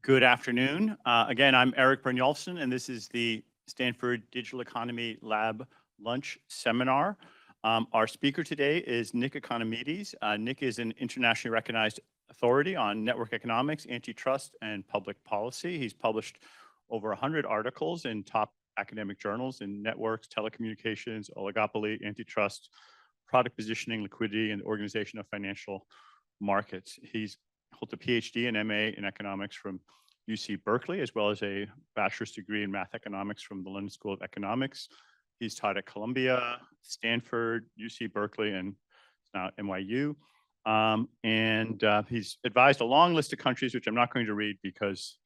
Good afternoon. Again, I'm Eric Brynjolfsson, and this is the Stanford Digital Economy Lab Lunch Seminar. Our speaker today is Nick Economides. Nick is an internationally recognized authority on network economics, antitrust, and public policy. He's published over 100 articles in top academic journals in networks, telecommunications, oligopoly, antitrust, product positioning, liquidity, and organization of financial markets. He's holds a PhD and MA in economics from UC Berkeley, as well as a bachelor's degree in math economics from the London School of Economics. He's taught at Columbia, Stanford, UC Berkeley, and now NYU. He's advised a long list of countries, which I'm not going to read because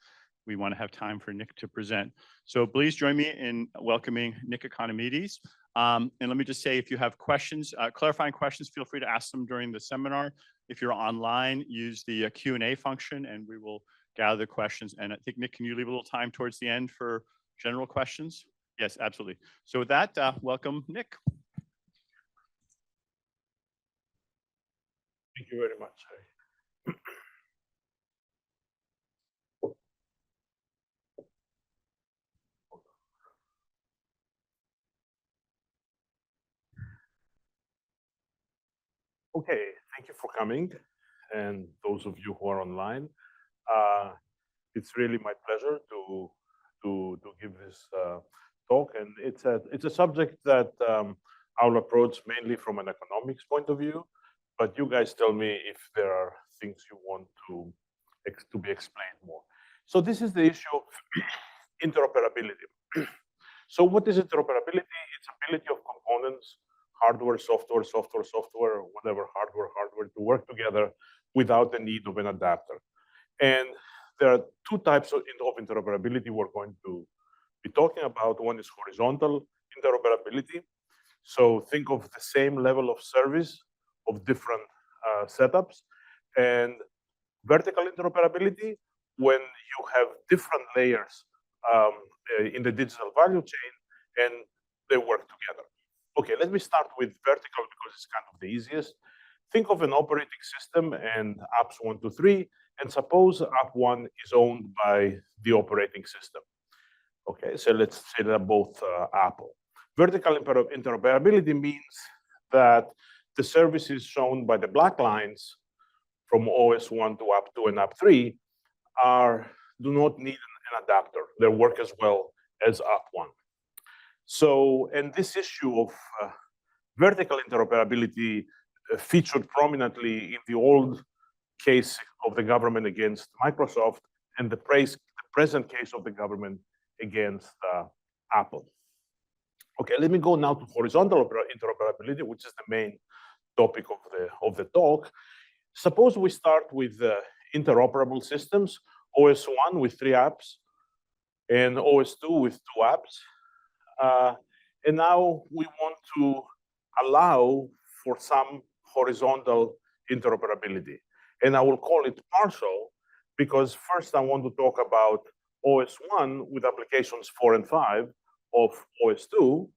we want to have time for Nick to present. So please join me in welcoming Nick Economides. And let me just say, if you have questions, clarifying questions, feel free to ask them during the seminar. If you're online, use the Q&A function and we will gather the questions. And I think, Nick, can you leave a little time towards the end for general questions? Yes, absolutely. So with that, welcome, Nick. Thank you very much. Okay, thank you for coming, and those of you who are online. It's really my pleasure to give this talk, and it's a subject that I'll approach mainly from an economics point of view. But you guys tell me if there are things you want to be explained more. So this is the issue of interoperability. So what is interoperability? It's ability of components, hardware, software, whatever, hardware to work together without the need of an adapter. And there are two types of interoperability we're going to be talking about. One is horizontal interoperability. So think of the same level of service of different setups. And vertical interoperability, when you have different layers in the digital value chain and they work together. Okay, let me start with vertical because it's kind of the easiest. Think of an operating system and apps 1, 2, 3, and suppose app 1 is owned by the operating system. Okay, so let's say they're both Apple. Vertical interoperability means that the services shown by the black lines from OS 1 to app 2 and app 3 do not need an adapter. They work as well as app 1. So, and this issue of vertical interoperability featured prominently in the old case of the government against Microsoft and the present case of the government against Apple. Okay, let me go now to horizontal interoperability, which is the main topic of the talk. Suppose we start with interoperable systems, OS 1 with 3 apps and OS 2 with 2 apps. And now we want to allow for some horizontal interoperability. And I will call it partial because first I want to talk about OS 1 with applications 4 and 5 of OS 2,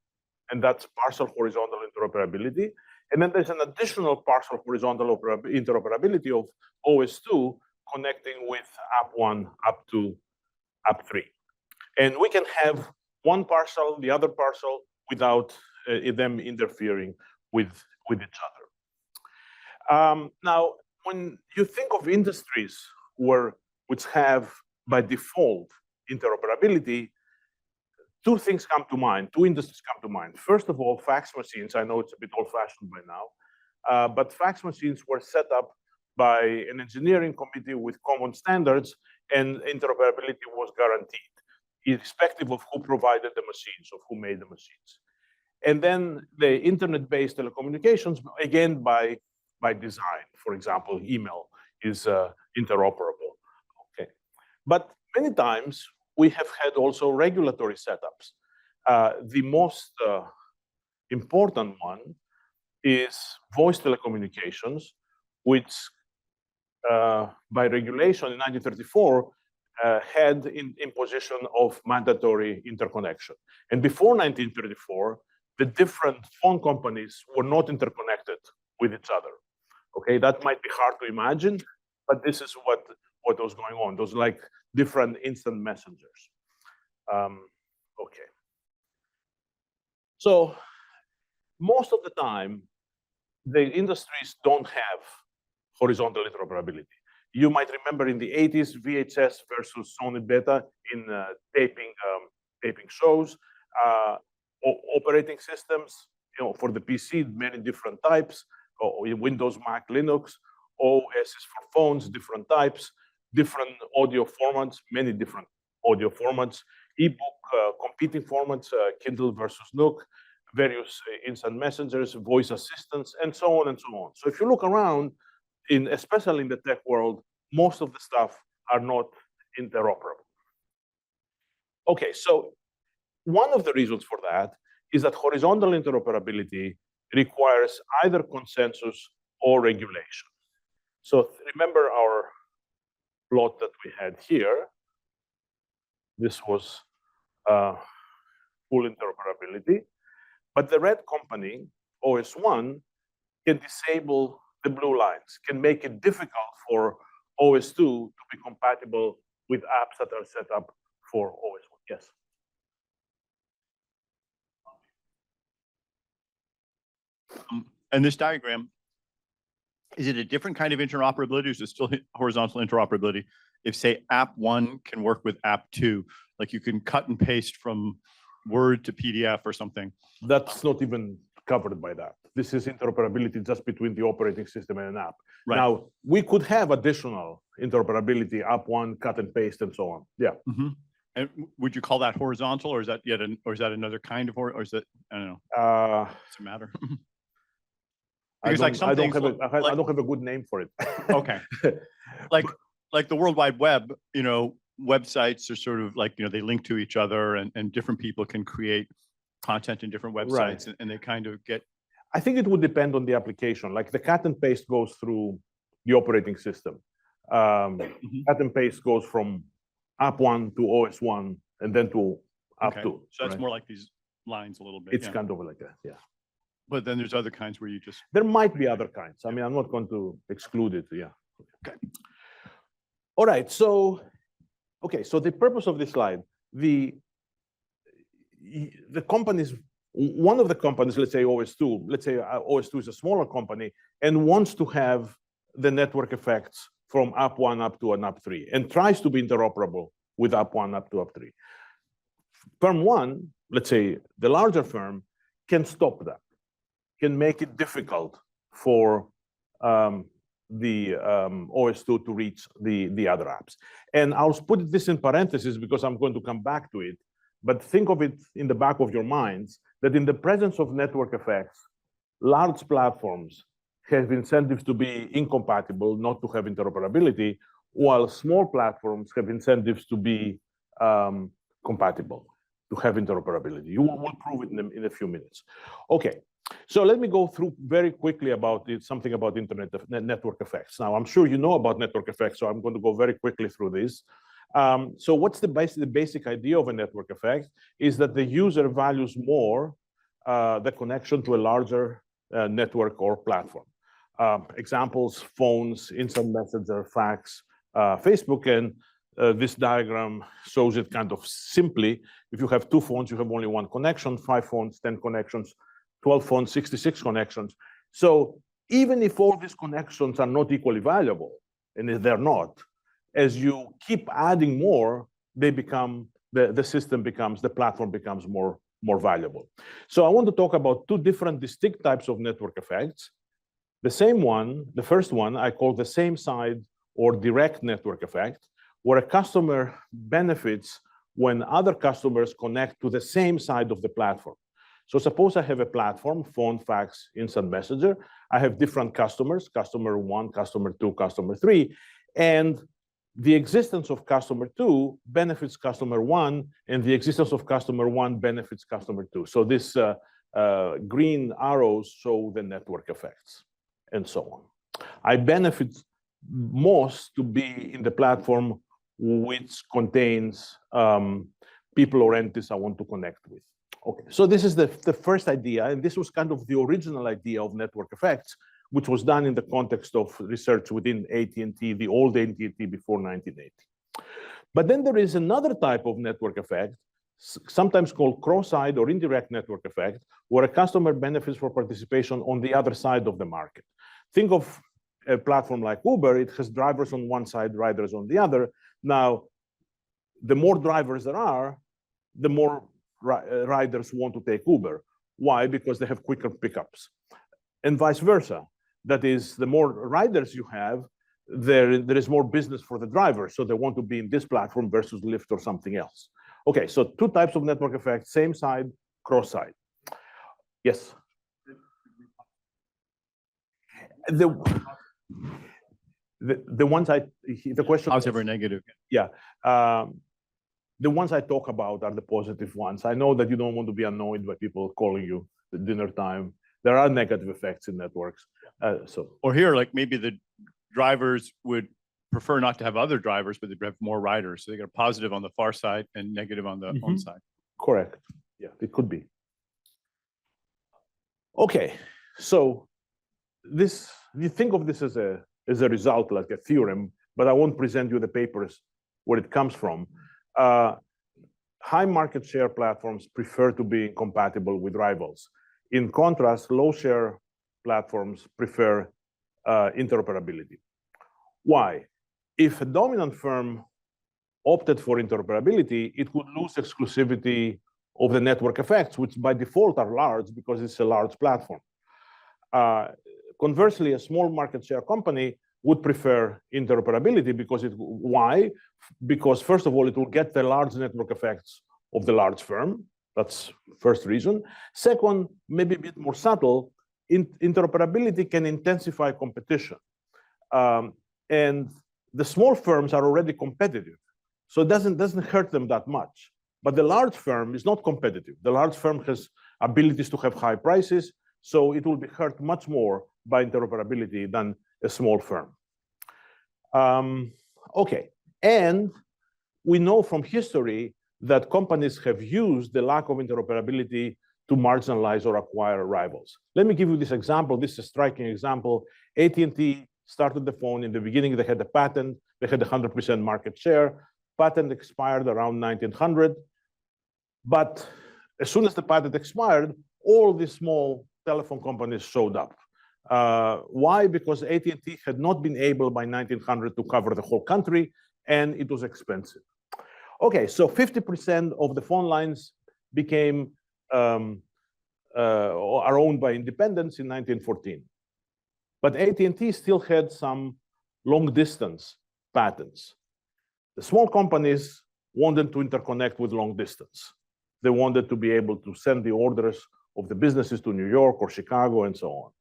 and that's partial horizontal interoperability. And then there's an additional partial horizontal interoperability of OS 2 connecting with app 1, app 2, app 3. And we can have one partial, the other partial, without them interfering with each other. Now, when you think of industries which have, by default, interoperability, two things come to mind, two industries come to mind. First of all, fax machines. I know it's a bit old-fashioned by now, but fax machines were set up by an engineering committee with common standards, and interoperability was guaranteed, irrespective of who provided the machines, of who made the machines. And then the internet-based telecommunications, again, by design, for example, email is interoperable. Okay, but many times we have had also regulatory setups. The most important one is voice telecommunications, which by regulation in 1934 had imposition of mandatory interconnection. And before 1934, the different phone companies were not interconnected with each other. Okay, that might be hard to imagine, but this is what was going on. Those like different instant messengers. Okay. So most of the time, the industries don't have horizontal interoperability. You might remember in the 80s, VHS versus Sony Beta in taping shows, operating systems, for the PC, many different types, Windows, Mac, Linux, OSs for phones, different types, different audio formats, many different audio formats, ebook competing formats, Kindle versus Nook, various instant messengers, voice assistants, and so on and so on. So if you look around, especially in the tech world, most of the stuff are not interoperable. Okay, so one of the reasons for that is that horizontal interoperability requires either consensus or regulation. So remember our plot that we had here. This was full interoperability. But the red company, OS1, can disable the blue lines, can make it difficult for OS2 to be compatible with apps that are set up for OS1. Yes? And this diagram, is it a different kind of interoperability, or is it still horizontal interoperability? If, say, app 1 can work with app 2, like you can cut and paste from Word to PDF or something. That's not even covered by that. This is interoperability just between the operating system and an app. Right. Now, we could have additional interoperability, app 1, cut and paste, and so on. Yeah. Mm-hmm. And would you call that horizontal, or is that or is that another kind of, or is it, I don't know. Does it matter? Because like some things, I don't have a good name for it. Okay. Like the World Wide Web, websites are sort of like, they link to each other, and different people can create content in different websites, right. and they kind of get. I think it would depend on the application. Like the cut and paste goes through the operating system. Cut and paste goes from app 1 to OS1 and then to app 2. So that's more like these lines a little bit. It's kind of like that, yeah. But then there's other kinds where you just. There might be other kinds. I mean, I'm not going to exclude it, yeah. Okay. All right, so, okay, so the purpose of this slide, the companies, one of the companies, let's say OS2, let's say OS2 is a smaller company and wants to have the network effects from app 1 up to an app 3 and tries to be interoperable with app 1 up to app 3. Firm 1, let's say the larger firm, can stop that, can make it difficult for the OS2 to reach the other apps. And I'll put this in parentheses because I'm going to come back to it. But think of it in the back of your minds that in the presence of network effects, large platforms have incentives to be incompatible, not to have interoperability, while small platforms have incentives to be compatible, to have interoperability. You will prove it in a few minutes. Okay. So let me go through very quickly about something about network effects. Now, I'm sure you know about network effects, so I'm going to go very quickly through this. So what's the basic idea of a network effect is that the user values more the connection to a larger network or platform. Examples, phones, instant messenger, fax, Facebook, and this diagram shows it kind of simply. If you have 2 phones, you have only 1 connection, 5 phones, 10 connections, 12 phones, 66 connections. So even if all these connections are not equally valuable, and if they're not, as you keep adding more, they become, the system becomes, the platform becomes more valuable. So I want to talk about 2 different distinct types of network effects. The same one, the first one, I call the same side or direct network effect, where a customer benefits when other customers connect to the same side of the platform. So suppose I have a platform, phone, fax, instant messenger. I have different customers, customer 1, customer 2, customer 3. And the existence of customer 2 benefits customer 1, and the existence of customer 1 benefits customer 2. So this green arrows show the network effects, and so on. I benefit most to be in the platform which contains people or entities I want to connect with. Okay, so this is the first idea, and this was kind of the original idea of network effects, which was done in the context of research within AT&T, the old AT&T before 1980. But then there is another type of network effect, sometimes called cross-side or indirect network effect, where a customer benefits from participation on the other side of the market. Think of a platform like Uber. It has drivers on one side, riders on the other. Now, the more drivers there are, the more riders want to take Uber. Why? Because they have quicker pickups. And vice versa. That is, the more riders you have, there is more business for the driver. So they want to be in this platform versus Lyft or something else. Okay, so two types of network effects, same side, cross side. Yes? The ones the question Positive or negative? Yeah. The ones I talk about are the positive ones. I know that you don't want to be annoyed by people calling you at dinner time. There are negative effects in networks. Or here, like maybe the drivers would prefer not to have other drivers, but they have more riders. So they got a positive on the far side and negative on the on side. Correct. Yeah, it could be. Okay, so this, you think of this as a result, like a theorem, but I won't present you the papers where it comes from. High market share platforms prefer to be compatible with rivals. In contrast, low share platforms prefer interoperability. Why? If a dominant firm opted for interoperability, it would lose exclusivity of the network effects, which by default are large because it's a large platform. Conversely, a small market share company would prefer interoperability because why? Because first of all, it will get the large network effects of the large firm. That's first reason. Second, maybe a bit more subtle, interoperability can intensify competition. And the small firms are already competitive. So it doesn't hurt them that much. But the large firm is not competitive. The large firm has abilities to have high prices, so it will be hurt much more by interoperability than a small firm. Okay, and we know from history that companies have used the lack of interoperability to marginalize or acquire rivals. Let me give you this example. This is a striking example. AT&T started the phone. In the beginning, they had a patent. They had 100% market share. Patent expired around 1900. But as soon as the patent expired, all these small telephone companies showed up. Why? Because AT&T had not been able by 1900 to cover the whole country, and it was expensive. Okay, so 50% of the phone lines became are owned by independents in 1914. But AT&T still had some long-distance patents. The small companies wanted to interconnect with long distance. They wanted to be able to send the orders of the businesses to New York or Chicago and so on.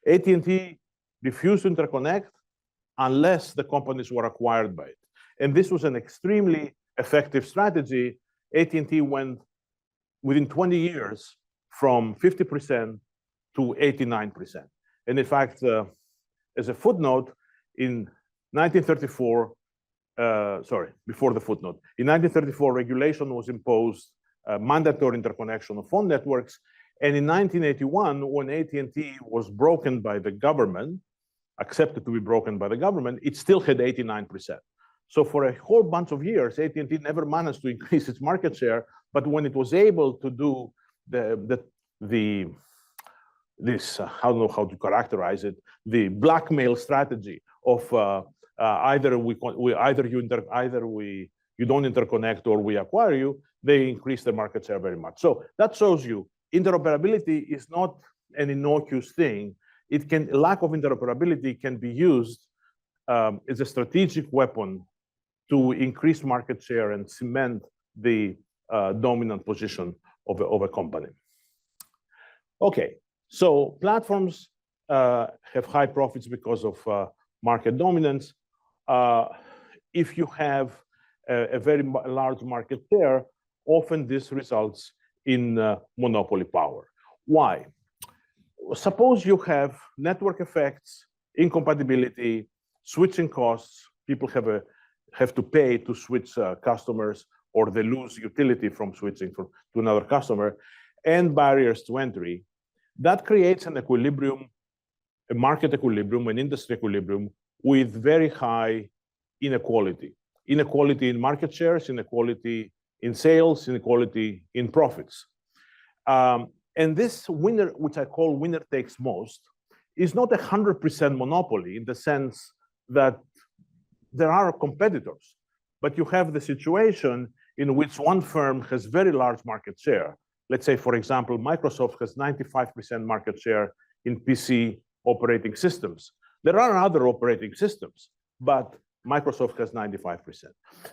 AT&T refused to interconnect unless the companies were acquired by it. And this was an extremely effective strategy. AT&T went within 20 years from 50% to 89%. And in fact, as a footnote, in 1934, before the footnote, in 1934, regulation was imposed, mandatory interconnection of phone networks. And in 1981, when AT&T was broken by the government, accepted to be broken by the government, it still had 89%. So for a whole bunch of years, AT&T never managed to increase its market share. But when it was able to do this, I don't know how to characterize it, the blackmail strategy of either you don't interconnect or we acquire you, they increase the market share very much. So that shows you interoperability is not an innocuous thing. Lack of interoperability can be used as a strategic weapon to increase market share and cement the dominant position of a company. Okay, so platforms have high profits because of market dominance. If you have a very large market share, often this results in monopoly power. Why? Suppose you have network effects, incompatibility, switching costs. People have to pay to switch customers, or they lose utility from switching to another customer, and barriers to entry. That creates an equilibrium a market equilibrium, an industry equilibrium with very high inequality. Inequality in market shares, inequality in sales, inequality in profits. And this winner, which I call winner takes most, is not 100% monopoly in the sense that there are competitors, but you have the situation in which one firm has very large market share. Let's say, for example, Microsoft has 95% market share in PC operating systems. There are other operating systems, but Microsoft has 95%.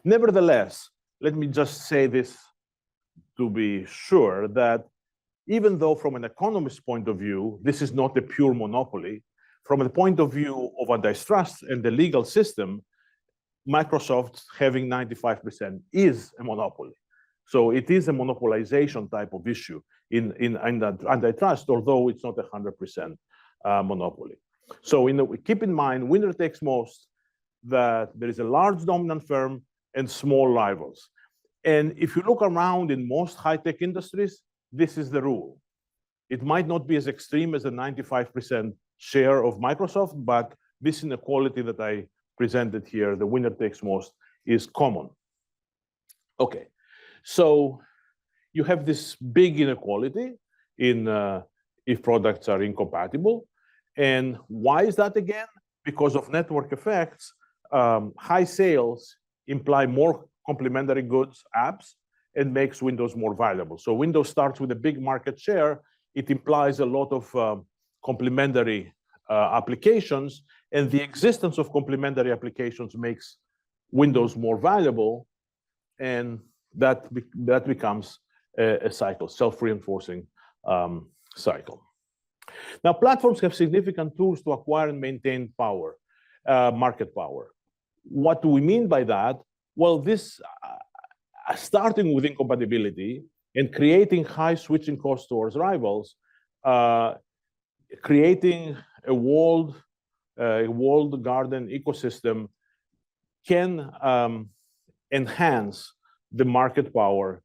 Nevertheless, let me just say this to be sure that even though from an economist's point of view, this is not a pure monopoly, from the point of view of antitrust and the legal system, Microsoft having 95% is a monopoly. So it is a monopolization type of issue in antitrust, although it's not 100% monopoly. So keep in mind, winner takes most, that there is a large dominant firm and small rivals. And if you look around in most high-tech industries, this is the rule. It might not be as extreme as a 95% share of Microsoft, but this inequality that I presented here, the winner takes most, is common. Okay, so you have this big inequality in if products are incompatible. And why is that again? Because of network effects. High sales imply more complementary goods, apps, and makes Windows more valuable. So Windows starts with a big market share. It implies a lot of complementary applications, and the existence of complementary applications makes Windows more valuable, and that becomes a cycle, self-reinforcing cycle. Now, platforms have significant tools to acquire and maintain power, market power. What do we mean by that? Well, this starting with incompatibility and creating high switching costs towards rivals, creating a walled garden ecosystem can enhance the market power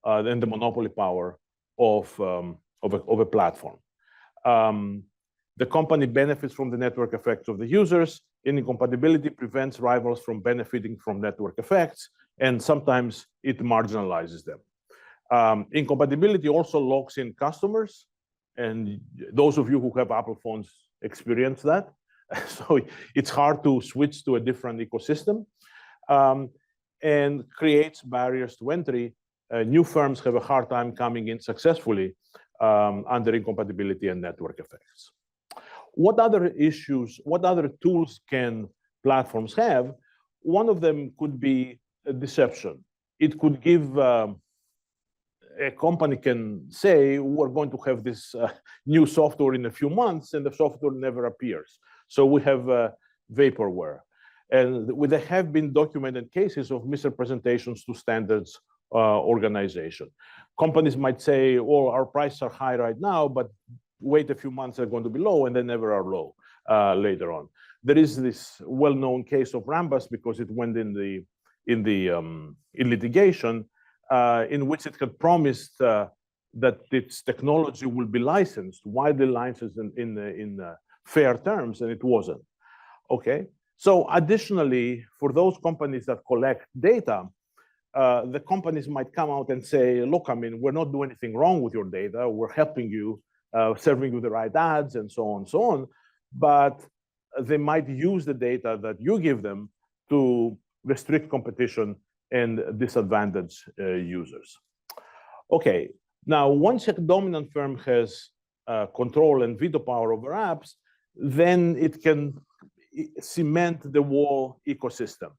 and the monopoly power of a platform. The company benefits from the network effects of the users, and incompatibility prevents rivals from benefiting from network effects, and sometimes it marginalizes them. Incompatibility also locks in customers, and those of you who have Apple phones experience that. So it's hard to switch to a different ecosystem, and creates barriers to entry. New firms have a hard time coming in successfully under incompatibility and network effects. What other issues, what other tools can platforms have? One of them could be deception. It could give, a company can say, we're going to have this new software in a few months, and the software never appears. So we have vaporware. And there have been documented cases of misrepresentations to standards organization. Companies might say, oh, our prices are high right now, but wait a few months, they're going to be low, and they never are low later on. There is this well-known case of Rambus because it went in litigation in which it had promised that its technology will be licensed, widely licensed in fair terms, and it wasn't. Okay. So additionally, for those companies that collect data, the companies might come out and say, look, I mean, we're not doing anything wrong with your data. We're helping you, serving you the right ads, and so on and so on. But they might use the data that you give them to restrict competition and disadvantage users. Okay, now once a dominant firm has control and veto power over apps, then it can cement the whole ecosystem.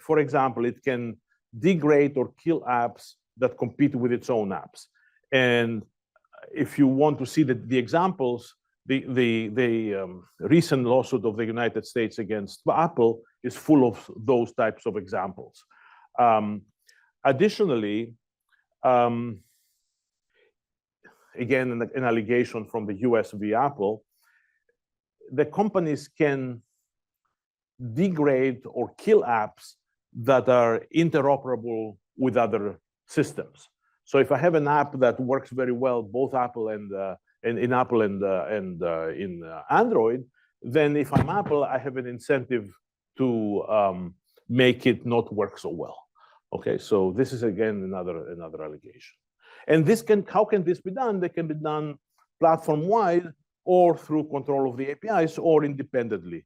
For example, it can degrade or kill apps that compete with its own apps. And if you want to see the examples, the recent lawsuit of the United States against Apple is full of those types of examples. Additionally, again, an allegation from the US v. Apple, the companies can degrade or kill apps that are interoperable with other systems. So if I have an app that works very well, both Apple and in Apple and in Android, then if I'm Apple, I have an incentive to make it not work so well. Okay, so this is again another allegation. And how can this be done? They can be done platform-wide or through control of the APIs or independently.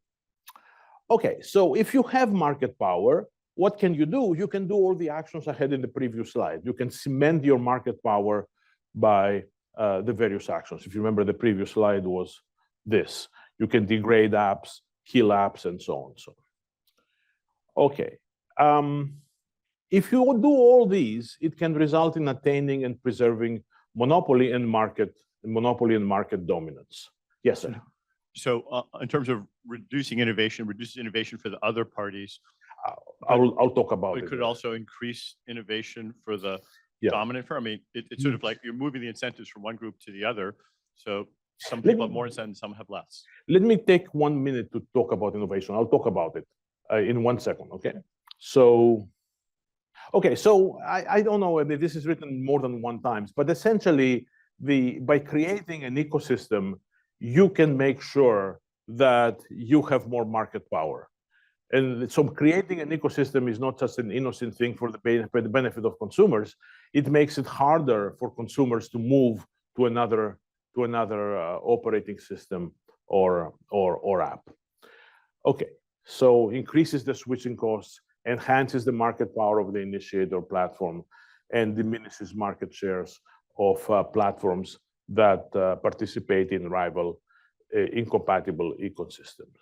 Okay, so if you have market power, what can you do? You can do all the actions I had in the previous slide. You can cement your market power by the various actions. If you remember, the previous slide was this. You can degrade apps, kill apps, and so on. So, okay. If you do all these, it can result in attaining and preserving monopoly and market dominance. Yes, sir. So in terms of reduces innovation for the other parties. I'll talk about it. It could also increase innovation for the dominant firm. I mean, it's sort of like you're moving the incentives from one group to the other. So some people have more incentives, some have less. Let me take 1 minute to talk about innovation. I'll talk about it in 1 second, okay? So, I don't know whether this is written more than 1 time, but essentially, by creating an ecosystem, you can make sure that you have more market power. And so creating an ecosystem is not just an innocent thing for the benefit of consumers. It makes it harder for consumers to move to another operating system or app. Okay, so increases the switching costs, enhances the market power of the initiator platform, and diminishes market shares of platforms that participate in rival incompatible ecosystems.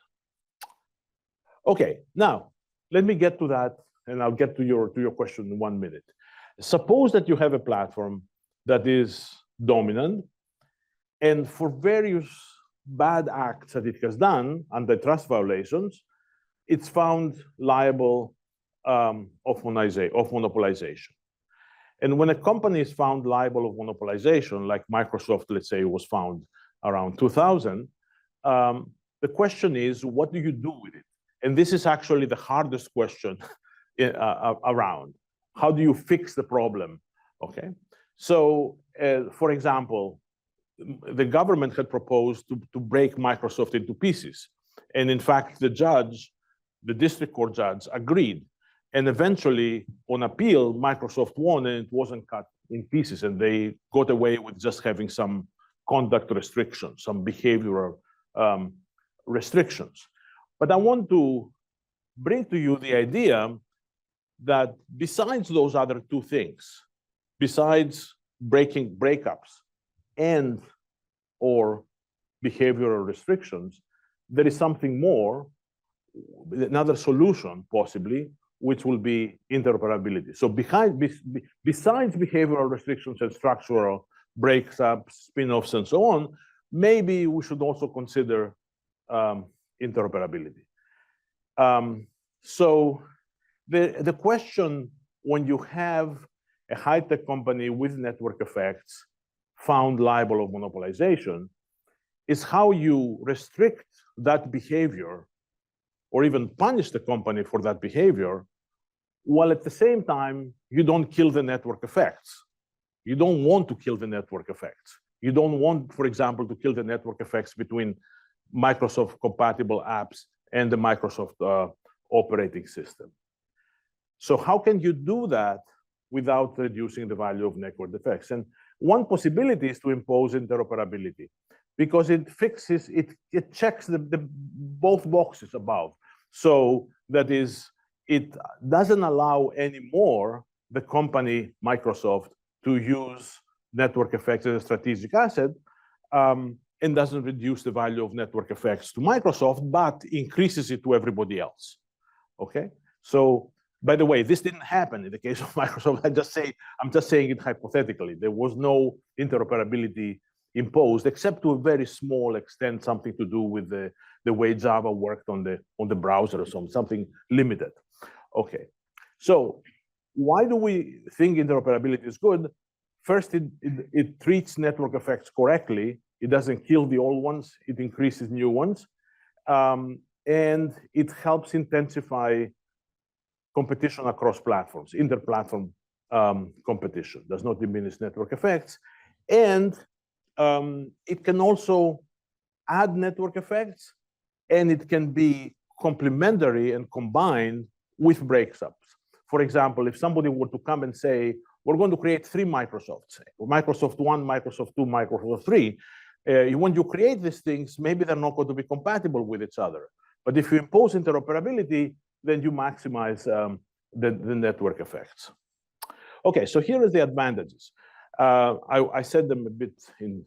Okay, now let me get to that, and I'll get to your question in 1 minute. Suppose that you have a platform that is dominant, and for various bad acts that it has done, antitrust violations, it's found liable of monopolization. And when a company is found liable of monopolization, like Microsoft, let's say, was found around 2000, the question is, what do you do with it? And this is actually the hardest question around. How do you fix the problem? Okay, so for example, the government had proposed to break Microsoft into pieces. And in fact, the district court judge agreed. And eventually, on appeal, Microsoft won, and it wasn't cut in pieces. And they got away with just having some conduct restrictions, some behavioral restrictions. But I want to bring to you the idea that besides those other 2 things, besides breaking breakups and or behavioral restrictions, there is something more, another solution possibly, which will be interoperability. So besides behavioral restrictions and structural breakups, spin-offs, and so on, maybe we should also consider interoperability. So the question, when you have a high-tech company with network effects found liable of monopolization, is how you restrict that behavior or even punish the company for that behavior, while at the same time, you don't kill the network effects. You don't want to kill the network effects. You don't want, for example, to kill the network effects between Microsoft-compatible apps and the Microsoft operating system. So how can you do that without reducing the value of network effects? And one possibility is to impose interoperability, because it fixes, it checks the both boxes above. So that is, it doesn't allow anymore the company, Microsoft, to use network effects as a strategic asset, and doesn't reduce the value of network effects to Microsoft, but increases it to everybody else. Okay? So, by the way, this didn't happen in the case of Microsoft. I'm just saying it hypothetically. There was no interoperability imposed, except to a very small extent, something to do with the way Java worked on the browser or something limited. Okay, so why do we think interoperability is good? First, it treats network effects correctly. It doesn't kill the old ones. It increases new ones. And it helps intensify competition across platforms, inter-platform competition. Does not diminish network effects. And it can also add network effects, and it can be complementary and combined with breakups. For example, if somebody were to come and say, we're going to create 3 Microsofts, Microsoft 1, Microsoft 2, Microsoft 3, when you create these things, maybe they're not going to be compatible with each other. But if you impose interoperability, then you maximize the network effects. Okay, so here are the advantages. I said them a bit in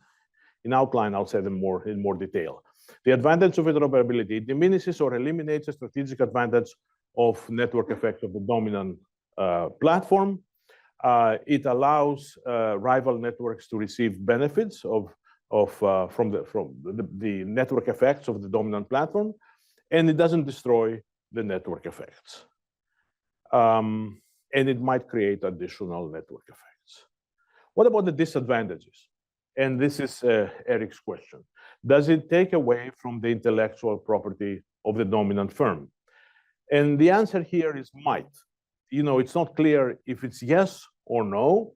outline. I'll say them in more detail. The advantage of interoperability diminishes or eliminates the strategic advantage of network effect of the dominant platform. It allows rival networks to receive benefits from the network effects of the dominant platform, and it doesn't destroy the network effects. And it might create additional network effects. What about the disadvantages? And this is Eric's question. Does it take away from the intellectual property of the dominant firm? And the answer here is might. You know, it's not clear if it's yes or no.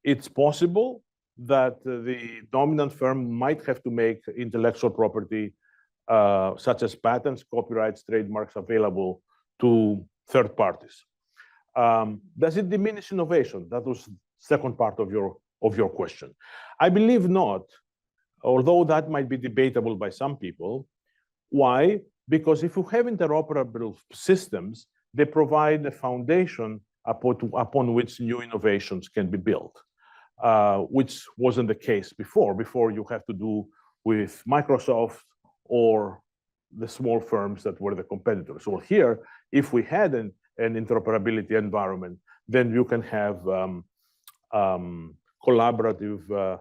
It's possible that the dominant firm might have to make intellectual property, such as patents, copyrights, trademarks, available to third parties. Does it diminish innovation? That was the second part of your question. I believe not, although that might be debatable by some people. Why? Because if you have interoperable systems, they provide a foundation upon which new innovations can be built, which wasn't the case before. Before, you have to do with Microsoft or the small firms that were the competitors. So here, if we had an interoperability environment, then you can have collaborative,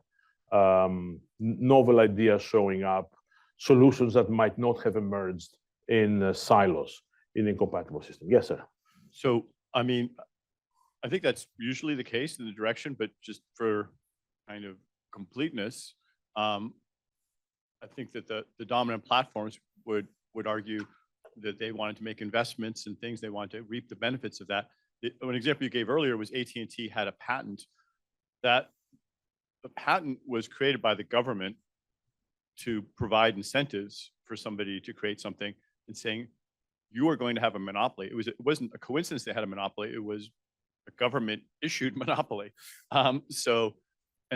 novel ideas showing up, solutions that might not have emerged in silos in incompatible systems. Yes, sir. So, I mean, I think that's usually the case in the direction, but just for kind of completeness, I think that the dominant platforms would argue that they wanted to make investments and things, they wanted to reap the benefits of that. An example you gave earlier was AT&T had a patent. That the patent was created by the government to provide incentives for somebody to create something and saying, you are going to have a monopoly. It wasn't a coincidence they had a monopoly. It was a government issued monopoly. And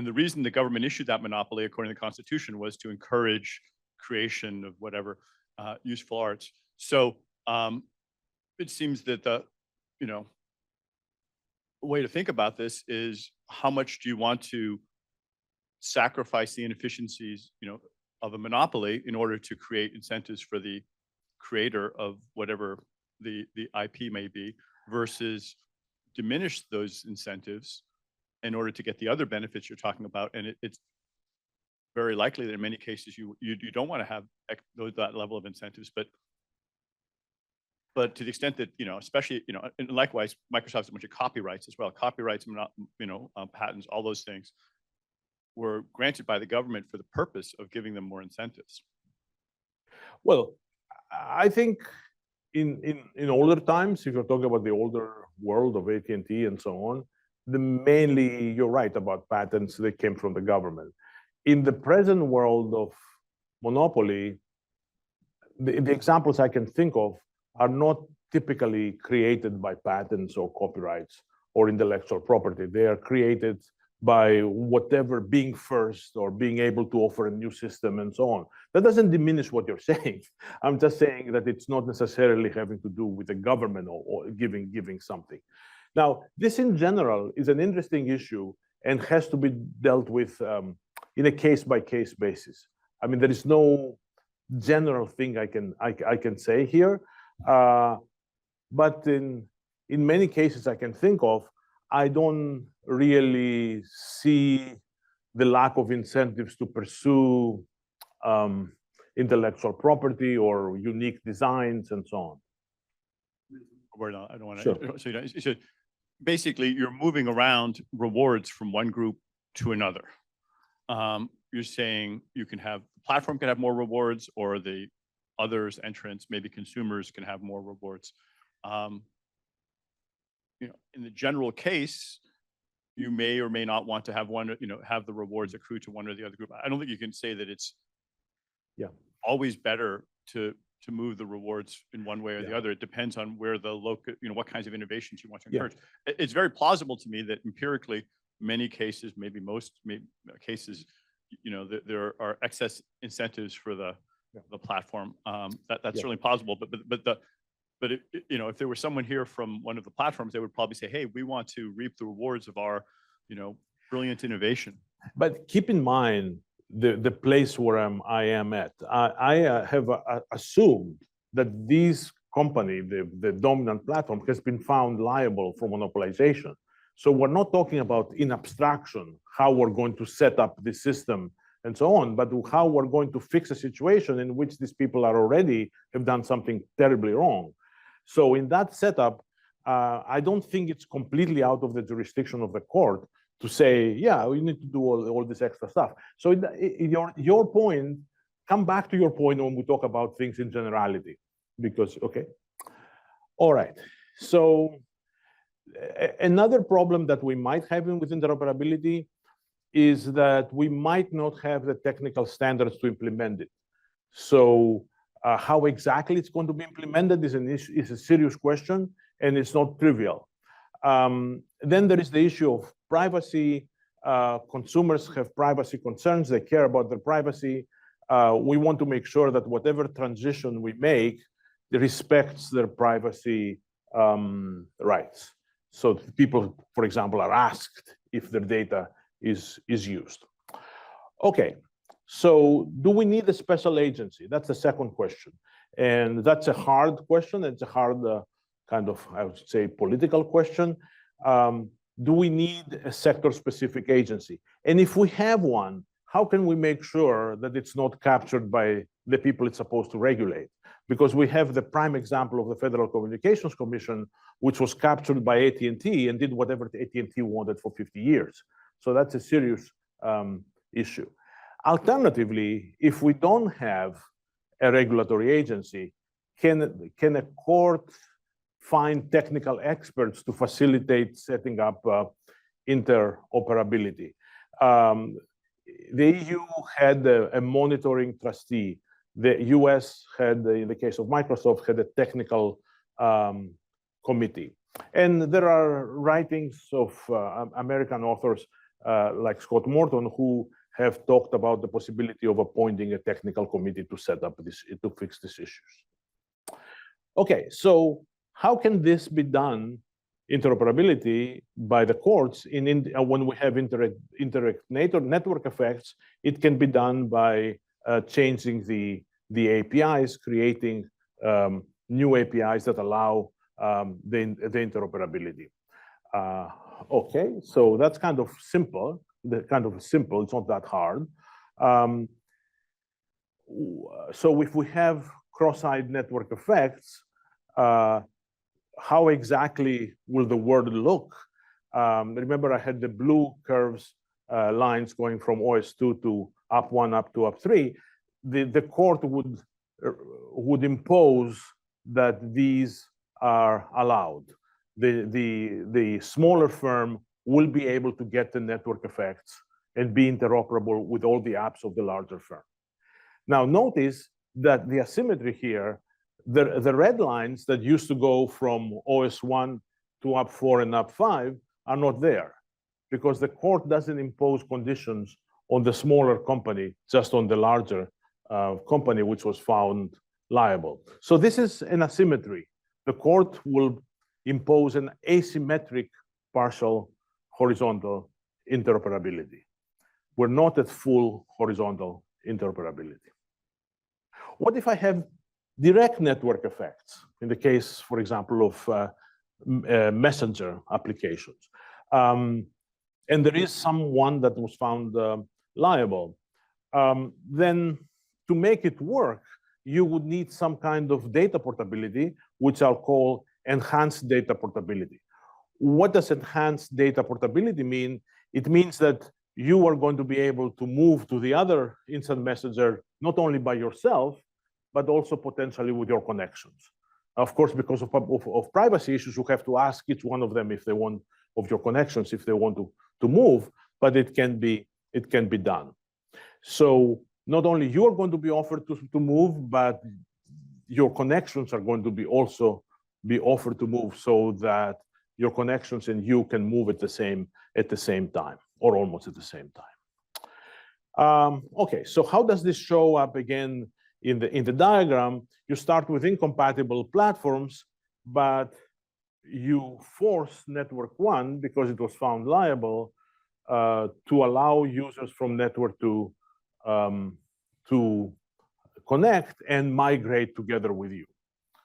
the reason the government issued that monopoly, according to the Constitution, was to encourage creation of whatever useful arts. So it seems that the way to think about this is, how much do you want to sacrifice the inefficiencies of a monopoly in order to create incentives for the creator of whatever the IP may be, versus diminish those incentives in order to get the other benefits you're talking about. And it's very likely that in many cases you don't want to have that level of incentives, but to the extent that, especially, and likewise, Microsoft has a bunch of copyrights as well. Copyrights, patents, all those things were granted by the government for the purpose of giving them more incentives. Well, I think in older times, if you're talking about the older world of AT&T and so on, mainly you're right about patents, they came from the government. In the present world of monopoly, the examples I can think of are not typically created by patents or copyrights or intellectual property. They are created by whatever being first or being able to offer a new system and so on. That doesn't diminish what you're saying. I'm just saying that it's not necessarily having to do with the government or giving something. Now, this in general is an interesting issue and has to be dealt with in a case-by-case basis. I mean, there is no general thing I can say here, but in many cases I can think of, I don't really see the lack of incentives to pursue intellectual property or unique designs and so on. I don't want to. Sure. So basically, you're moving around rewards from one group to another. You're saying the platform can have more rewards, or the others, entrants, maybe consumers, can have more rewards. In the general case, you may or may not want to have one, have the rewards accrue to one or the other group. I don't think you can say that it's always better to move the rewards in one way or the other. It depends on where the local, what kinds of innovations you want to encourage. It's very plausible to me that empirically, many cases, maybe most cases, there are excess incentives for the platform. That's certainly possible. But if there was someone here from one of the platforms, they would probably say, "Hey, we want to reap the rewards of our, brilliant innovation." But keep in mind the place where I am at. I have assumed that this company, the dominant platform, has been found liable for monopolization. So we're not talking about in abstraction how we're going to set up the system and so on, but how we're going to fix a situation in which these people have done something terribly wrong. So in that setup, I don't think it's completely out of the jurisdiction of the court to say, yeah, we need to do all this extra stuff. So your point, come back to your point when we talk about things in generality, because, okay. All right, so another problem that we might have with interoperability is that we might not have the technical standards to implement it. So how exactly it's going to be implemented is a serious question, and it's not trivial. Then there is the issue of privacy. Consumers have privacy concerns. They care about their privacy. We want to make sure that whatever transition we make respects their privacy rights. So people, for example, are asked if their data is used. Okay, so do we need a special agency? That's the second question. And that's a hard question. It's a hard kind of, I would say, political question. Do we need a sector-specific agency? And if we have one, how can we make sure that it's not captured by the people it's supposed to regulate? Because we have the prime example of the Federal Communications Commission, which was captured by AT&T and did whatever AT&T wanted for 50 years. So that's a serious issue. Alternatively, if we don't have a regulatory agency, can a court find technical experts to facilitate setting up interoperability? The EU had a monitoring trustee. The US had, in the case of Microsoft, had a technical committee. And there are writings of American authors like Scott Morton who have talked about the possibility of appointing a technical committee to set up this, to fix these issues. Okay, so how can this be done, interoperability, by the courts when we have network effects? It can be done by changing the APIs, creating new APIs that allow the interoperability. Okay, so that's kind of simple. It's not that hard. So if we have cross-eyed network effects, how exactly will the world look? Remember, I had the blue curves lines going from OS2 to up 1, up 2, up 3. The court would impose that these are allowed. The smaller firm will be able to get the network effects and be interoperable with all the apps of the larger firm. Now, notice that the asymmetry here, the red lines that used to go from OS1 to up 4 and up 5 are not there because the court doesn't impose conditions on the smaller company, just on the larger company, which was found liable. So this is an asymmetry. The court will impose an asymmetric partial horizontal interoperability. We're not at full horizontal interoperability. What if I have direct network effects in the case, for example, of messenger applications? And there is someone that was found liable. Then to make it work, you would need some kind of data portability, which I'll call enhanced data portability. What does enhanced data portability mean? It means that you are going to be able to move to the other instant messenger, not only by yourself, but also potentially with your connections. Of course, because of privacy issues, you have to ask each one of them if they want, of your connections, if they want move, but it can be done. So not only you are going to be offered to move, but your connections are going to be also be offered to move, so that your connections and you can move at the same time, or almost at the same time. Okay, so how does this show up again in the diagram? You start with incompatible platforms, but you force network one, because it was found liable, to allow users from network to connect and migrate together with you.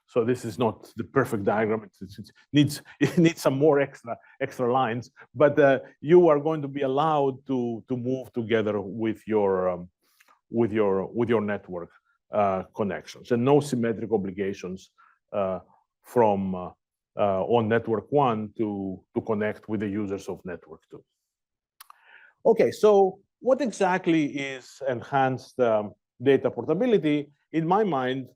So this is not the perfect diagram. It needs some more extra lines, but you are going to be allowed to move together with your network connections, and no symmetric obligations from on network one to connect with the users of network two. Okay, so what exactly is enhanced data portability? In my mind,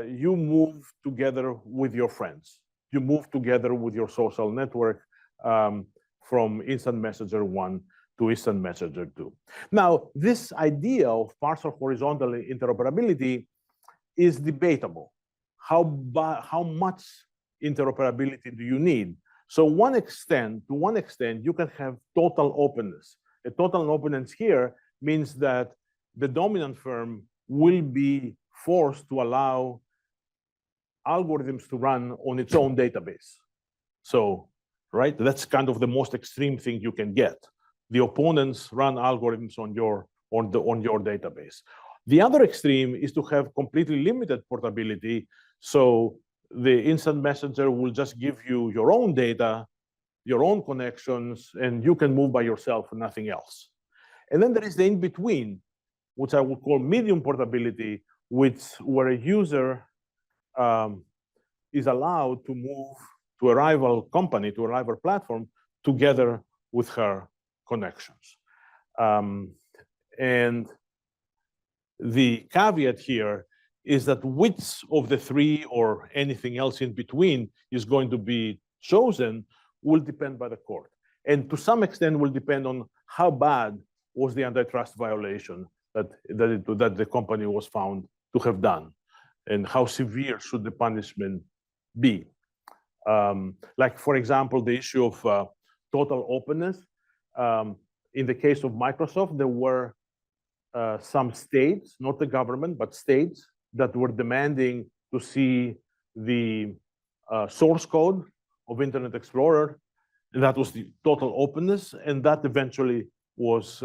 you move together with your friends. You move together with your social network from Instant Messenger 1 to Instant Messenger 2. Now, this idea of partial horizontal interoperability is debatable. How much interoperability do you need? So to one extent, you can have total openness. A total openness here means that the dominant firm will be forced to allow algorithms to run on its own database. So, right, that's kind of the most extreme thing you can get. The opponents run algorithms on your database. The other extreme is to have completely limited portability. So the instant messenger will just give you your own data, your own connections, and you can move by yourself and nothing else. And then there is the in-between, which I would call medium portability, where a user is allowed to move to a rival company, to a rival platform, together with her connections. And the caveat here is that which of the three or anything else in between is going to be chosen will depend by the court. And to some extent will depend on how bad was the antitrust violation that the company was found to have done, and how severe should the punishment be. Like, for example, the issue of total openness. In the case of Microsoft, there were some states, not the government, but states that were demanding to see the source code of Internet Explorer. And that was the total openness, and that eventually was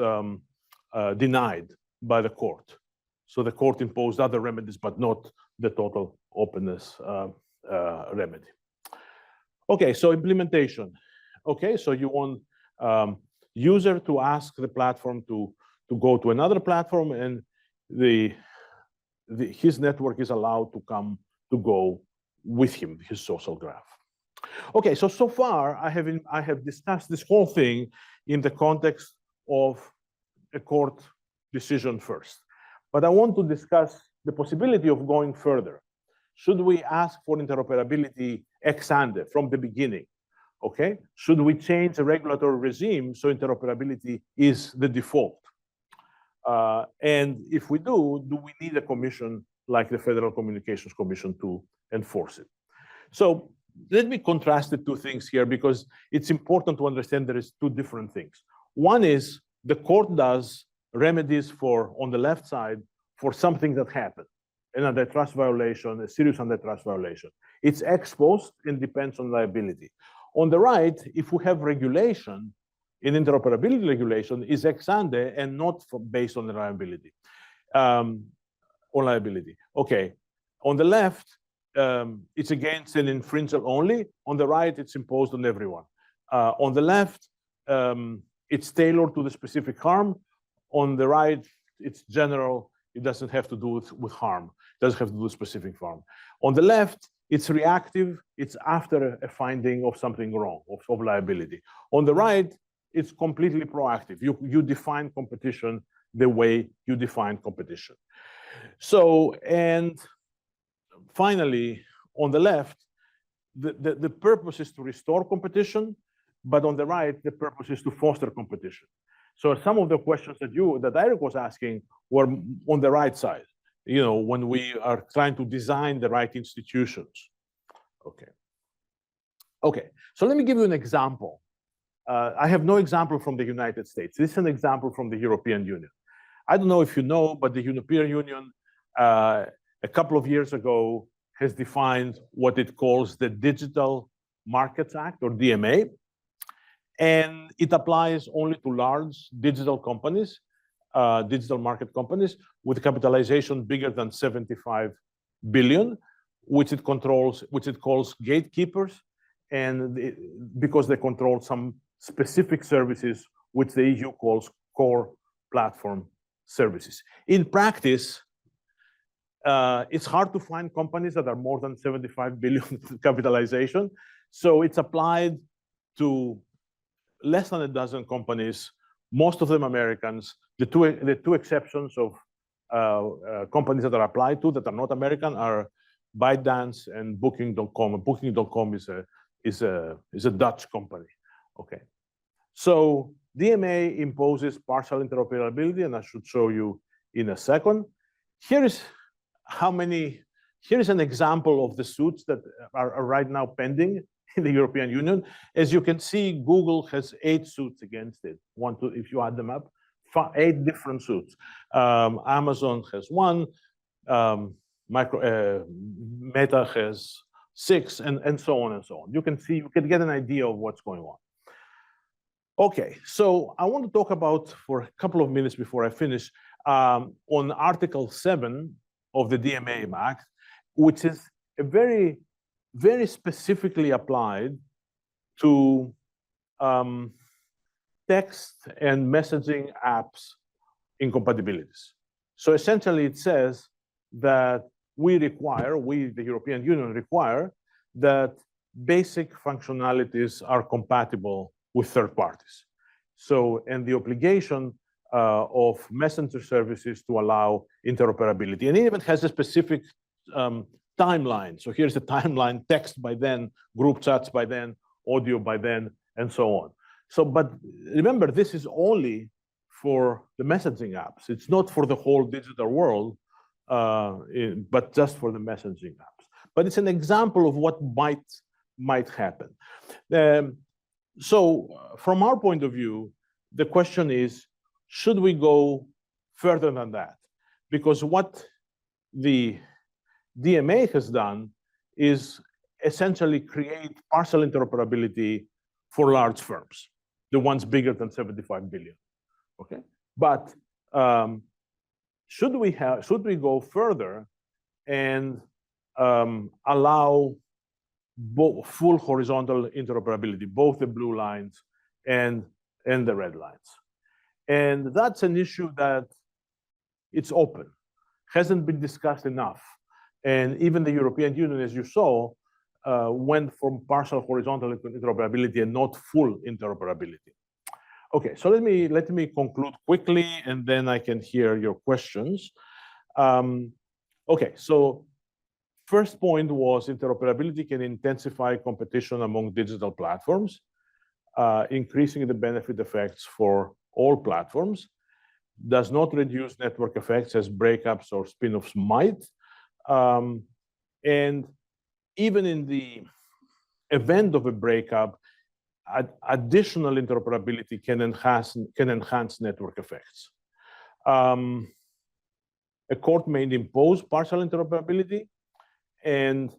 denied by the court. So the court imposed other remedies, but not the total openness remedy. Okay, so implementation. Okay, so you want user to ask the platform to go to another platform, and his network is allowed to go with him, his social graph. Okay, so far I have discussed this whole thing in the context of a court decision first. But I want to discuss the possibility of going further. Should we ask for interoperability ex ante from the beginning? Okay, should we change the regulatory regime so interoperability is the default? And if we do we need a commission like the Federal Communications Commission to enforce it? So let me contrast the two things here, because it's important to understand there is two different things. One is the court does remedies for, on the left side, for something that happened, an antitrust violation, a serious antitrust violation. It's ex post and depends on liability. On the right, if we have regulation, in interoperability regulation is ex ante and not based on the liability, on liability. Okay, on the left, it's against an infringer only. On the right, it's imposed on everyone. On the left, it's tailored to the specific harm. On the right, it's general. It doesn't have to do with harm. It doesn't have to do with specific harm. On the left, it's reactive. It's after a finding of something wrong, of liability. On the right, it's completely proactive. You define competition the way you define competition. So, and finally, on the left, the purpose is to restore competition, but on the right, the purpose is to foster competition. So some of the questions that Eric was asking were on the right side, when we are trying to design the right institutions. Okay, so let me give you an example. I have no example from the United States. This is an example from the European Union. I don't know if you know, but the European Union, a couple of years ago, has defined what it calls the Digital Markets Act, or DMA. And it applies only to large digital companies, digital market companies, with capitalization bigger than 75 billion, which it calls gatekeepers, and because they control some specific services, which the EU calls core platform services. In practice, it's hard to find companies that are more than 75 billion capitalization. So it's applied to less than a dozen companies, most of them Americans. The two exceptions of companies that are applied to that are not American are ByteDance and Booking.com. Booking.com is a Dutch company. Okay, so DMA imposes partial interoperability, and I should show you in a second. Here is an example of the suits that are right now pending in the European Union. As you can see, Google has 8 suits against it. If you add them up, 8 different suits. Amazon has 1. Meta has 6, and so on and so on. You can get an idea of what's going on. Okay, so I want to talk about, for a couple of minutes before I finish, on Article 7 of the DMA Act, which is a very, very specifically applied to text and messaging apps incompatibilities. So essentially, it says that we, the European Union, require that basic functionalities are compatible with third parties. So, and the obligation of messenger services to allow interoperability. And it even has a specific timeline. So here's the timeline: text by then, group chats by then, audio by then, and so on. So, but remember, this is only for the messaging apps. It's not for the whole digital world, but just for the messaging apps. But it's an example of what might happen. So from our point of view, the question is, should we go further than that? Because what the DMA has done is essentially create partial interoperability for large firms, the ones bigger than 75 billion. Okay, but should we go further and allow full horizontal interoperability, both the blue lines and the red lines? And that's an issue that it's open, hasn't been discussed enough. And even the European Union, as you saw, went from partial horizontal interoperability and not full interoperability. Okay, so let me conclude quickly, and then I can hear your questions. Okay, so first point was interoperability can intensify competition among digital platforms, increasing the benefit effects for all platforms, does not reduce network effects as breakups or spin-offs might. And even in the event of a breakup, additional interoperability can enhance network effects. A court may impose partial interoperability, and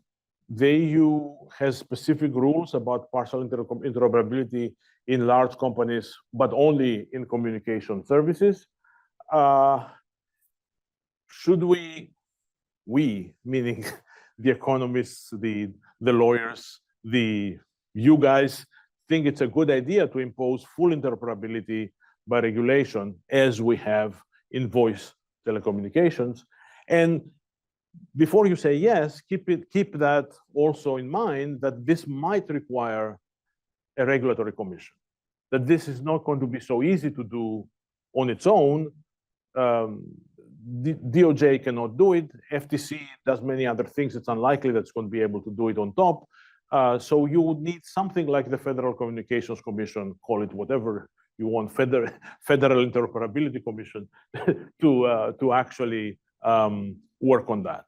the EU has specific rules about partial interoperability in large companies, but only in communication services. Should we meaning the economists, the lawyers, you guys, think it's a good idea to impose full interoperability by regulation, as we have in voice telecommunications? And before you say yes, keep that also in mind, that this might require a regulatory commission, that this is not going to be so easy to do on its own. DOJ cannot do it. FTC does many other things. It's unlikely that it's going to be able to do it on top. So you would need something like the Federal Communications Commission, call it whatever you want, Federal Interoperability Commission, to actually work on that.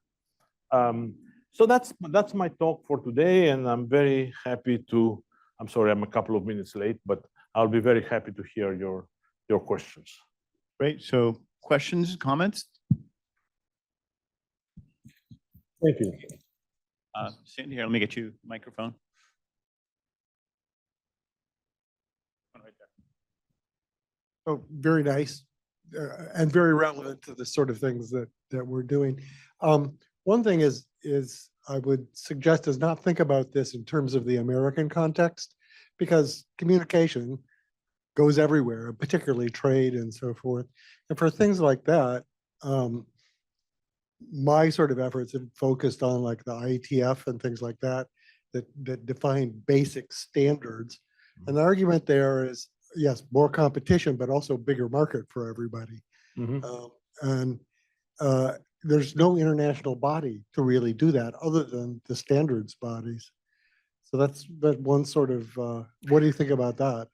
So that's my talk for today, and I'm very happy to. I'm sorry, I'm a couple of minutes late, but I'll be very happy to hear your questions. Great. So questions, comments? Thank you. Stand here. Let me get you a microphone. One right there. Oh, very nice, and very relevant to the sort of things that we're doing. One thing is I would suggest is not think about this in terms of the American context, because communication goes everywhere, particularly trade and so forth. And for things like that, my sort of efforts have focused on like the IETF and things like that define basic standards. And the argument there is, yes, more competition, but also bigger market for everybody. And there's no international body to really do that other than the standards bodies. So that's one sort of, what do you think about that?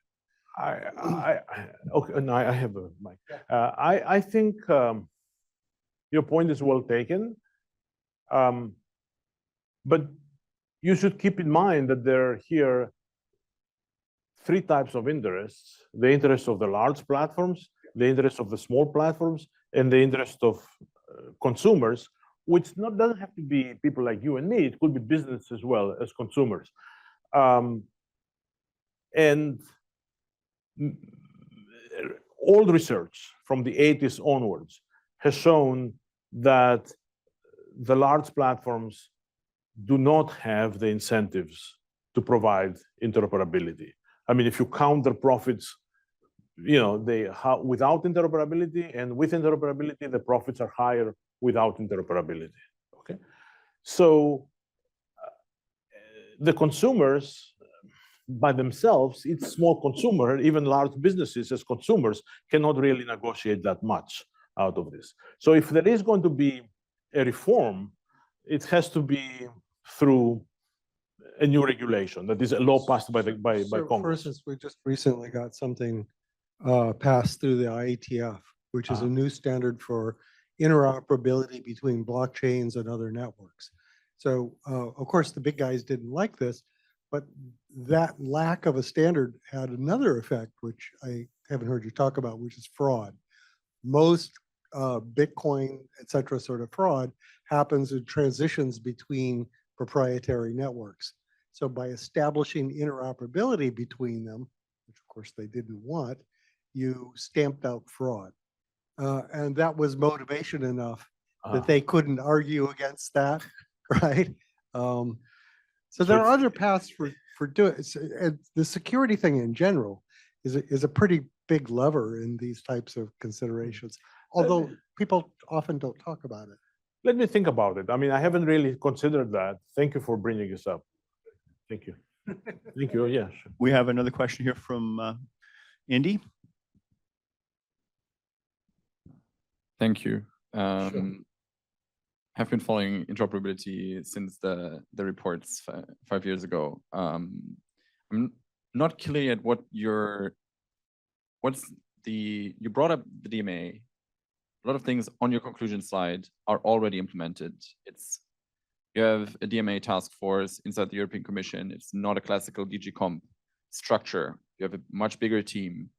Okay, no, I have a mic. I think your point is well taken, but you should keep in mind that there are here three types of interests: the interest of the large platforms, the interest of the small platforms, and the interest of consumers, which doesn't have to be people like you and me. It could be business as well as consumers. And all research from the 80s onwards has shown that the large platforms do not have the incentives to provide interoperability. I mean, if you count their profits, you know, without interoperability, and with interoperability, the profits are higher without interoperability. Okay, so the consumers by themselves, each small consumer, even large businesses as consumers, cannot really negotiate that much out of this. So if there is going to be a reform, it has to be through a new regulation, that is a law passed by Congress. For instance, we just recently got something passed through the IETF, which is a new standard for interoperability between blockchains and other networks. So of course the big guys didn't like this, but that lack of a standard had another effect, which I haven't heard you talk about, which is fraud. Most Bitcoin, et cetera, sort of fraud happens in transitions between proprietary networks. So by establishing interoperability between them, which of course they didn't want, you stamped out fraud. And that was motivation enough that they couldn't argue against that, right? So there are other paths for doing it. And the security thing in general is a pretty big lever in these types of considerations, although people often don't talk about it. Let me think about it. I mean, I haven't really considered that. Thank you for bringing this up. Thank you. Thank you. Yeah. Sure. We have another question here from Indy. Thank you. Sure. Have been following interoperability since the reports 5 years ago. I'm not clear at you brought up the DMA. A lot of things on your conclusion slide are already implemented. You have a DMA task force inside the European Commission. It's not a classical DG Comp structure. You have a much bigger team.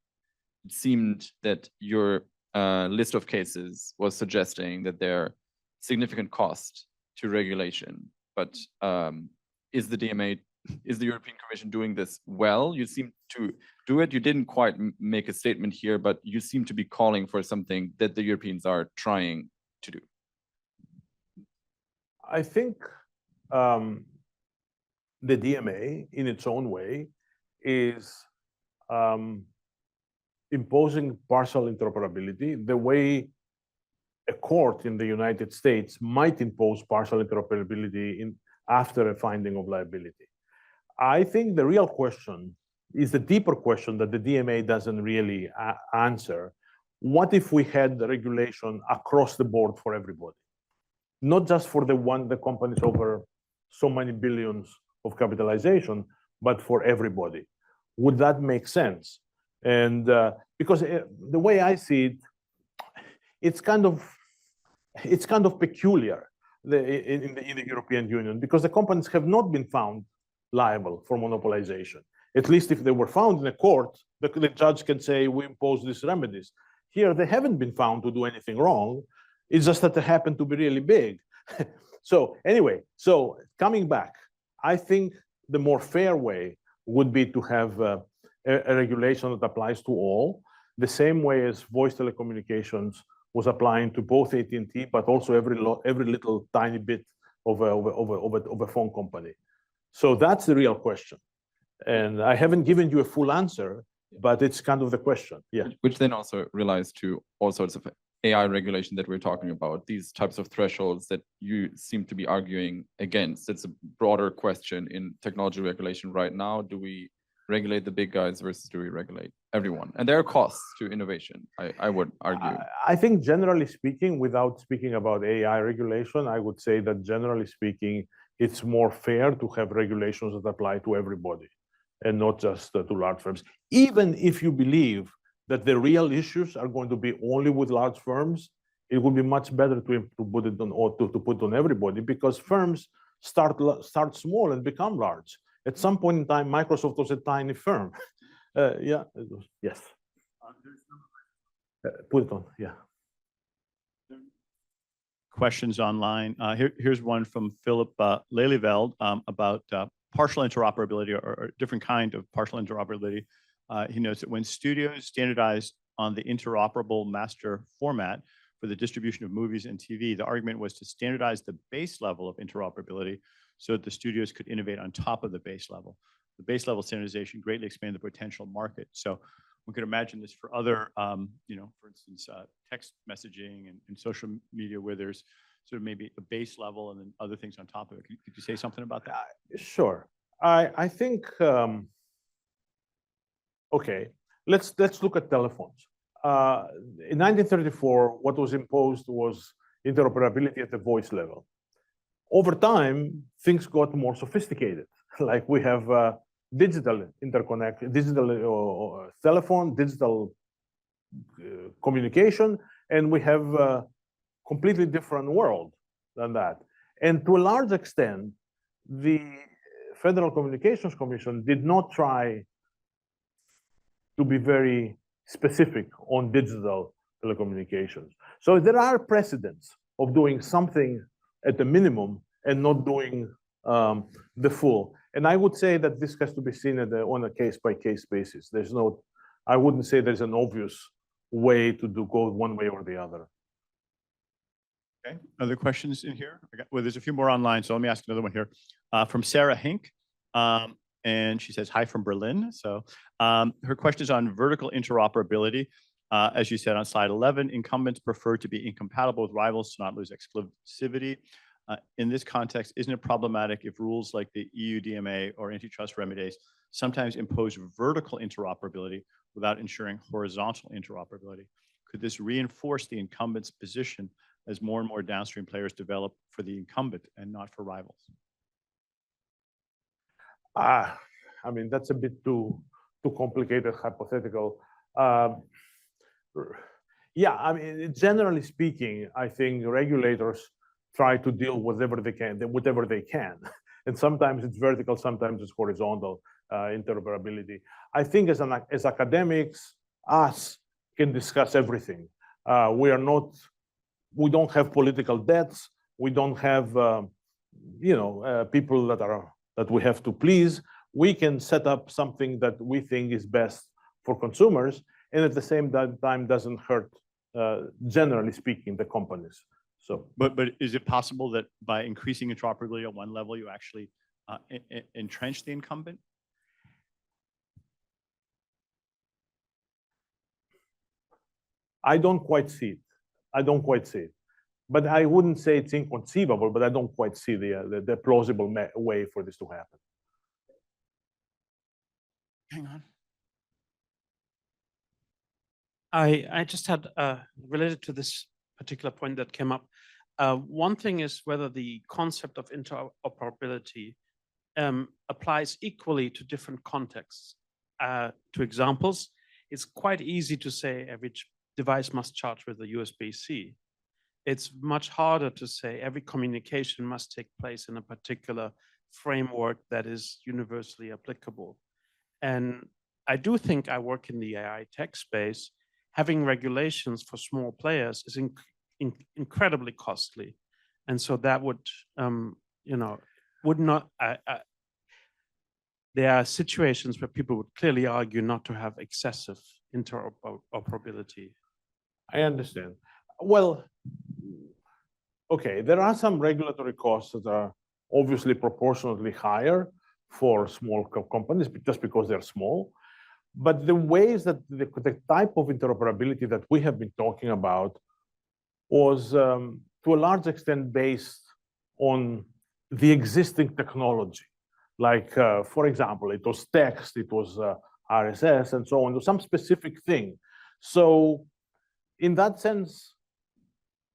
It seemed that your list of cases was suggesting that there are significant cost to regulation, but is the European Commission doing this well? You seem to do it. You didn't quite make a statement here, but you seem to be calling for something that the Europeans are trying to do. I think the DMA, in its own way, is imposing partial interoperability the way a court in the United States might impose partial interoperability after a finding of liability. I think the real question is the deeper question that the DMA doesn't really answer. What if we had the regulation across the board for everybody? Not just for the companies over so many billions of capitalization, but for everybody. Would that make sense? And because the way I see it, it's kind of peculiar in the European Union, because the companies have not been found liable for monopolization. At least if they were found in a court, the judge can say, we impose these remedies. Here, they haven't been found to do anything wrong. It's just that they happen to be really big. So anyway, so coming back, I think the more fair way would be to have a regulation that applies to all, the same way as voice telecommunications was applying to both AT&T, but also every little tiny bit of a phone company. So that's the real question. And I haven't given you a full answer, but it's kind of the question. Yeah. Which then also relies to all sorts of AI regulation that we're talking about, these types of thresholds that you seem to be arguing against. It's a broader question in technology regulation right now. Do we regulate the big guys versus do we regulate everyone? And there are costs to innovation, I would argue. I think generally speaking, without speaking about AI regulation, I would say that generally speaking, it's more fair to have regulations that apply to everybody and not just to large firms. Even if you believe that the real issues are going to be only with large firms, it would be much better to put it on, or to put on everybody, because firms start small and become large. At some point in time, Microsoft was a tiny firm. Yeah, yes. Put it on, yeah. Questions online. Here's one from Philip Lelyveld about partial interoperability, or a different kind of partial interoperability. He notes that when studios standardized on the interoperable master format for the distribution of movies and TV, the argument was to standardize the base level of interoperability so that the studios could innovate on top of the base level. The base level standardization greatly expanded the potential market. So we could imagine this for other, for instance, text messaging and social media, where there's sort of maybe a base level and then other things on top of it. Could you say something about that? Sure. I think, okay, let's look at telephones. In 1934, what was imposed was interoperability at the voice level. Over time, things got more sophisticated. Like we have digital interconnect, digital telephone, digital communication, and we have a completely different world than that. And to a large extent, the Federal Communications Commission did not try to be very specific on digital telecommunications. So there are precedents of doing something at the minimum and not doing the full. And I would say that this has to be seen on a case-by-case basis. There's no, I wouldn't say there's an obvious way to go one way or the other. Okay, other questions in here? Well, there's a few more online, so let me ask another one here. From Sarah Hink, and she says, hi from Berlin. So her question is on vertical interoperability. As you said on slide 11, incumbents prefer to be incompatible with rivals to not lose exclusivity. In this context, isn't it problematic if rules like the EU DMA or antitrust remedies sometimes impose vertical interoperability without ensuring horizontal interoperability? Could this reinforce the incumbent's position as more and more downstream players develop for the incumbent and not for rivals? I mean, that's a bit too complicated, hypothetical. Yeah, I mean, generally speaking, I think regulators try to deal with whatever they can. And sometimes it's vertical, sometimes it's horizontal interoperability. I think as academics, us can discuss everything. We don't have political debts. We don't have, people that we have to please. We can set up something that we think is best for consumers, and at the same time doesn't hurt, generally speaking, the companies. So, but is it possible that by increasing interoperability at one level, you actually entrench the incumbent? I don't quite see it. But I wouldn't say it's inconceivable, but I don't quite see the plausible way for this to happen. Hang on. I just had, related to this particular point that came up, one thing is whether the concept of interoperability applies equally to different contexts. To examples, it's quite easy to say every device must charge with a USB-C. It's much harder to say every communication must take place in a particular framework that is universally applicable. And I do think I work in the AI tech space. Having regulations for small players is incredibly costly. And so that would, would not, there are situations where people would clearly argue not to have excessive interoperability. I understand. Well, okay, there are some regulatory costs that are obviously proportionately higher for small companies just because they're small. But the ways that the type of interoperability that we have been talking about was to a large extent based on the existing technology. Like, for example, it was text, it was RSS, and so on, some specific thing. So in that sense,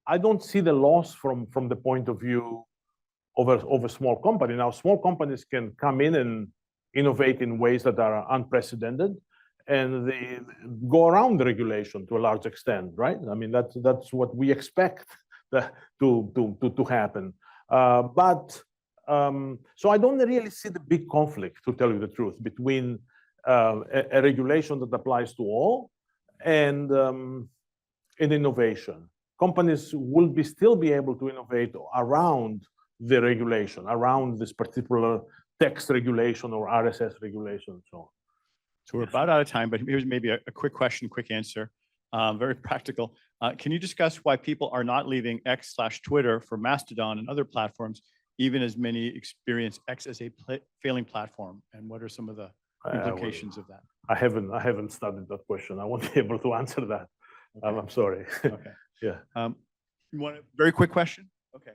I don't see the loss from the point of view of a small company. Now, small companies can come in and innovate in ways that are unprecedented, and they go around the regulation to a large extent, right? I mean, that's what we expect to happen. So I don't really see the big conflict, to tell you the truth, between a regulation that applies to all and innovation. Companies will still be able to innovate around the regulation, around this particular text regulation or RSS regulation, and so on. So we're about out of time, but here's maybe a quick question, quick answer, very practical. Can you discuss why people are not leaving X/Twitter for Mastodon and other platforms, even as many experience X as a failing platform? And what are some of the implications of that? I haven't studied that question. I won't be able to answer that. Okay. I'm sorry. Okay. Yeah. You want a very quick question? Okay.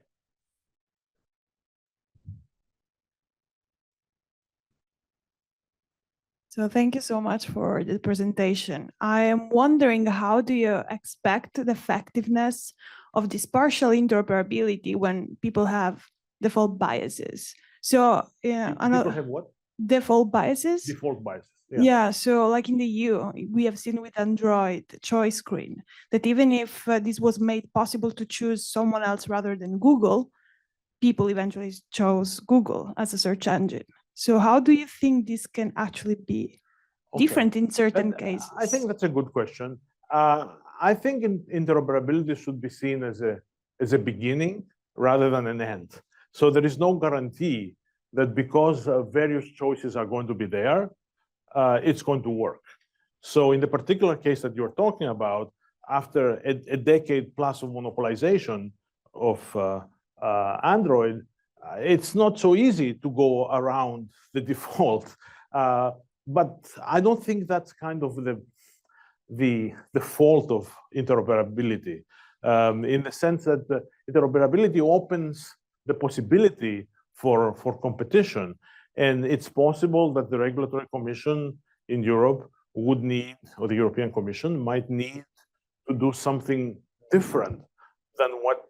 So thank you so much for the presentation. I am wondering, how do you expect the effectiveness of this partial interoperability when people have default biases? So people have what? Default biases. Default biases. Yeah. So like in the EU, we have seen with Android choice screen that even if this was made possible to choose someone else rather than Google, people eventually chose Google as a search engine. So how do you think this can actually be different in certain cases? I think that's a good question. I think interoperability should be seen as a beginning rather than an end. So there is no guarantee that because various choices are going to be there, it's going to work. So in the particular case that you're talking about, after a decade plus of monopolization of Android, it's not so easy to go around the default. But I don't think that's kind of the fault of interoperability, in the sense that the interoperability opens the possibility for competition. And it's possible that the Regulatory Commission in Europe would need, or the European Commission might need, to do something different than what